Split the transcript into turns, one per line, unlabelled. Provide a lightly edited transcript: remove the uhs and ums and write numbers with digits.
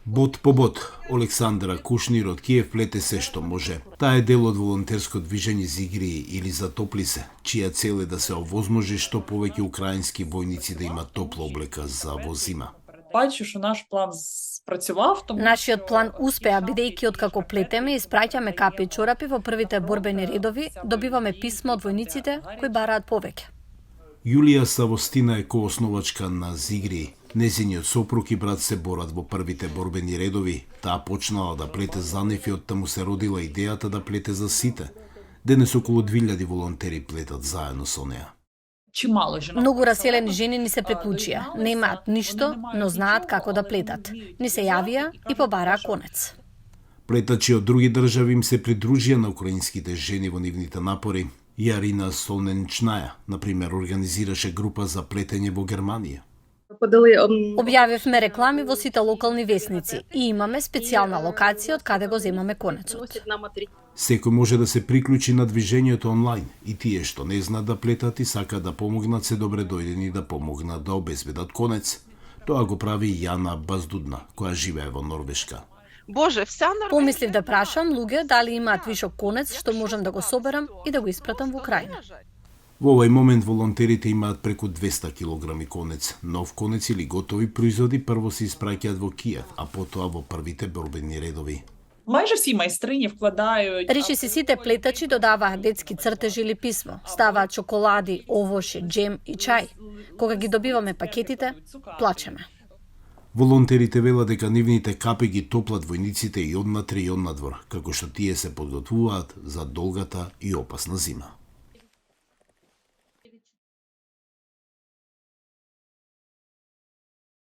Бот по бот, Олександра Кушнир од Киев плете се што може. Таа е дел од волонтерско движење Зигри или Затопли се, чија цел е да се овозможи што повеќе украински војници да имат топла облека за во зима.
Бачу, што наш план спрацував.
Нашиот план успеа, бидејќи откако плетеме и испраќаме капи и чорапи во првите борбени редови, добиваме писма од војниците кои бараат повеќе.
Јулија Савостина е коосновачка на Зигри. Незиниот сопруг и брат се борат во првите борбени редови. Таа почнала да плете за нив и оттаму се родила идејата да плете за сите. Денес околу 2000 волонтери плетат заедно со неа.
Многу раселени жени ни се приклучија. Не имаат ништо, но знаат како да плетат. Ни се јавија и побараа конец.
Плетачи од други држави им се придружија на украинските жени во нивните напори. Јарина Солненчнаја, например, организираше група за плетење во Германија.
Објавивме реклами во сите локални весници и имаме специјална локација од каде го земаме конецот.
Секој може да се приклучи на движењето онлайн и тие што не знаат да плетат и сакаат да помогнат се добре дојдени да помогнат да обезбедат конец. Тоа го прави Јана Баздудна, која живее во Норвешка.
Помислив да прашам луѓе дали имаат вишок конец што можам да го соберам и да го испратам во Украина.
Во овој момент волонтерите имаат преку 200 килограми конец. Нов конец или готови производи прво се испраќаат во Киев, а потоа во првите борбени редови.
Майже сви мајстрињи вкладају.
Речиси сите плетачи додаваат детски цртежи или писмо, ставаат чоколади, овошје, джем и чај. Кога ги добиваме пакетите, плачеме.
Волонтерите велат дека нивните капи ги топлат војниците и однатре и однадвор, како што тие се подготвуваат за долгата и опасна зима.